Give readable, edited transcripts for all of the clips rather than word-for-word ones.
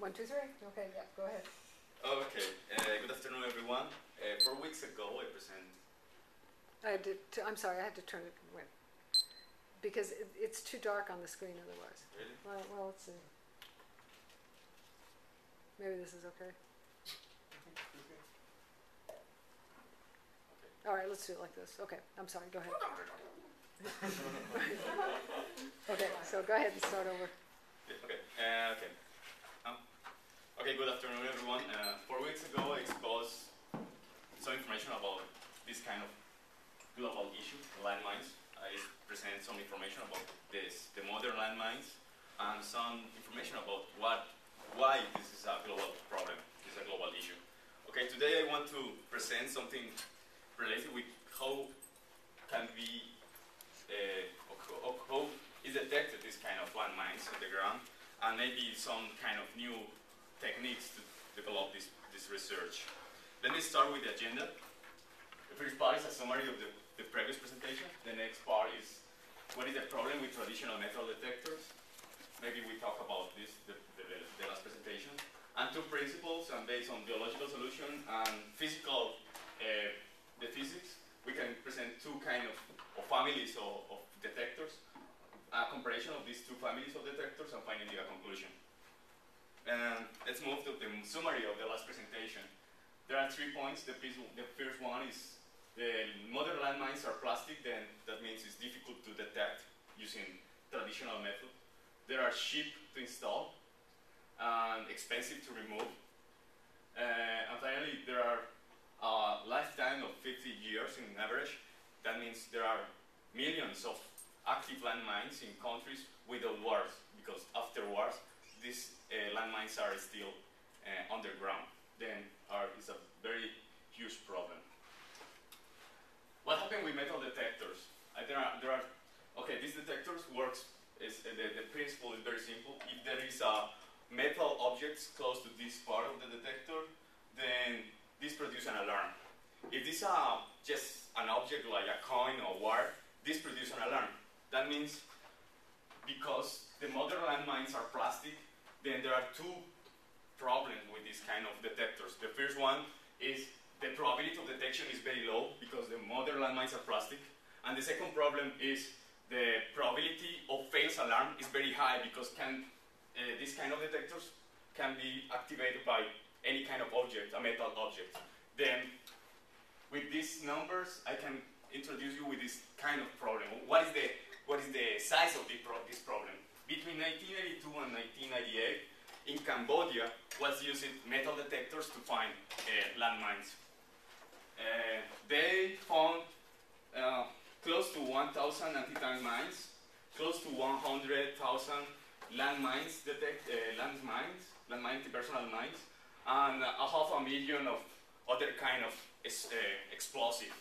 1, 2, 3. Okay, yeah, go ahead. Okay, good afternoon, everyone. 4 weeks ago, I presented. I'm sorry, I had to turn it because it's too dark on the screen otherwise. Really? Well, let's see. Maybe this is okay. All right, let's do it like this. Okay, I'm sorry, go ahead. Okay, so go ahead and start over. Okay, okay, good afternoon, everyone. 4 weeks ago, I exposed some information about this kind of global issue, landmines. I presented some information about the modern landmines, and some information about why this is a global problem, this is a global issue. Okay, today I want to present something related with how can be, how is detected this kind of landmines on the ground, and maybe some kind of new techniques to develop this research. Let me start with the agenda. The first part is a summary of the previous presentation. The next part is what is the problem with traditional metal detectors. Maybe we talk about this, the last presentation. And two principles, and based on biological solution and physical, the physics, we can present two kind of families of detectors, a comparison of these two families of detectors, and finally a conclusion. And let's move to the summary of the last presentation. There are 3 points. The first one is the modern landmines are plastic, then that means it's difficult to detect using traditional method. They are cheap to install and expensive to remove. And finally, there are a lifetime of 50 years in average. That means there are millions of active landmines in countries without wars, because after wars, these landmines are still underground. Then it's a very huge problem. What happened with metal detectors? Okay, these detectors works, the principle is very simple. If there is a metal object close to this part of the detector, then this produces an alarm. If this is just an object like a coin or wire, this produces an alarm. That means because the modern landmines are plastic, then there are two problems with this kind of detectors. The first one is the probability of detection is very low because the modern landmines are plastic. And the second problem is the probability of false alarm is very high because these kind of detectors can be activated by any kind of object, a metal object. Then with these numbers, I can introduce you with this kind of problem. What is the size of this problem? Between 1982 and 1998, in Cambodia was using metal detectors to find landmines. They found close to 1,000 anti-tank mines, close to 100,000 landmines, landmine anti-personnel mines, and 500,000 of other kind of explosive.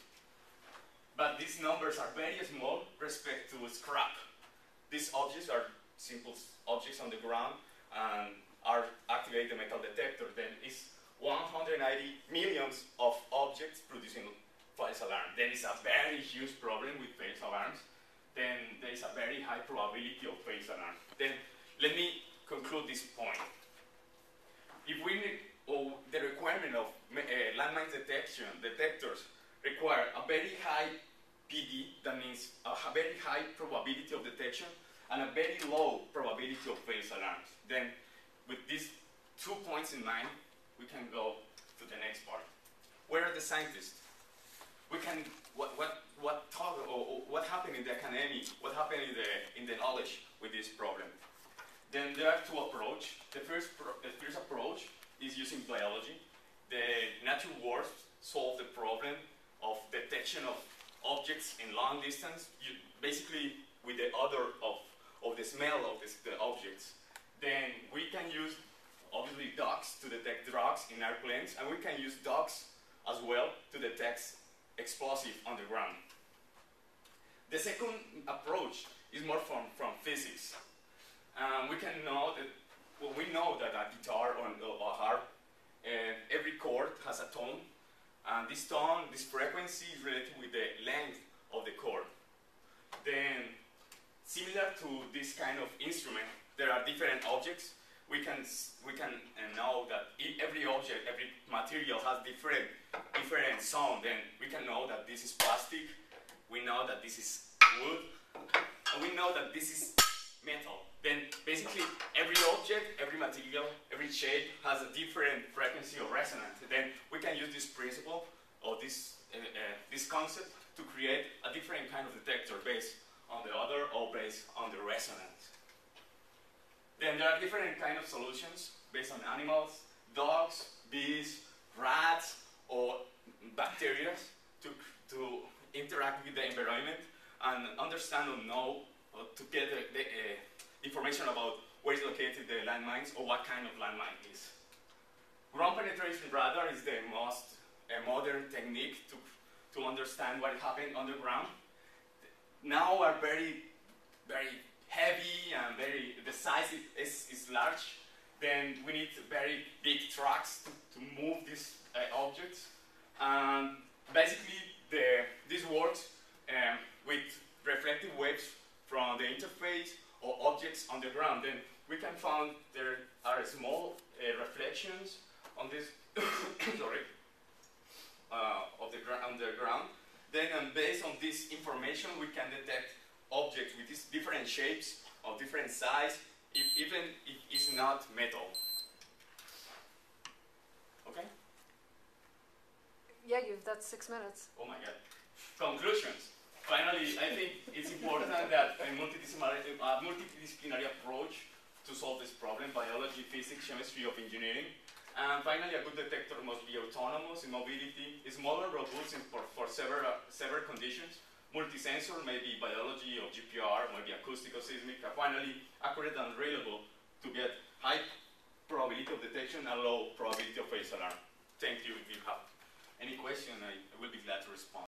But these numbers are very small respect to scrap. These objects are simple objects on the ground and are activate the metal detector. Then it's 190 millions of objects producing false alarm. Then it's a very huge problem with false alarms. Then there is a very high probability of false alarm. Then let me conclude this point. If we need, the requirement of landmine detectors require a very high PD, that means a very high probability of detection, and a very low probability of false alarms. Then with these 2 points in mind, we can go to the next part. Where are the scientists? We can, what happened in the academy, what happened in the knowledge with this problem? Then there are two approaches. The first approach is using biology. The natural world solved the problem of detection of objects in long distance, basically with the odor of the smell of the objects. Then we can use, obviously, dogs to detect drugs in airplanes, and we can use dogs as well to detect explosives on the ground. The second approach is more from physics. We can know that, well, we know that a guitar or a harp, every chord has a tone, and this tone, this frequency is related with the length of the chord. Then, similar to this kind of instrument, there are different objects know that every object, every material has different sound. Then we can know that this is plastic, we know that this is wood, and we know that this is metal. Then basically every object, every material, every shape has a different frequency of resonance. Then we can use this principle or this concept to create a different kind of detector based on the odor or based on the resonance. Then there are different kind of solutions based on animals, dogs, bees, rats, or bacteria to interact with the environment and understand or know or to get the information about where is located the landmines or what kind of landmine is. Ground penetration radar is the most modern technique to understand what happened underground. Now are very heavy and the size is large. Then we need very big trucks to move these objects. And basically this works with reflective waves from the interface or objects on the ground. Then we can find there are small reflections on this sorry, of the underground. Then based on this information we can detect objects with these different shapes of different size, even if it's not metal. Okay? Yeah, that's 6 minutes. Oh my God. Conclusions. Finally, I think it's important that a multidisciplinary approach to solve this problem: biology, physics, chemistry, of engineering. And finally, a good detector must be autonomous in mobility, smaller, robust for several conditions. Multi-sensor, maybe biology or GPR, maybe acoustic or seismic. And finally, accurate and reliable to get high probability of detection and low probability of false alarm. Thank you. If you have any question, I will be glad to respond.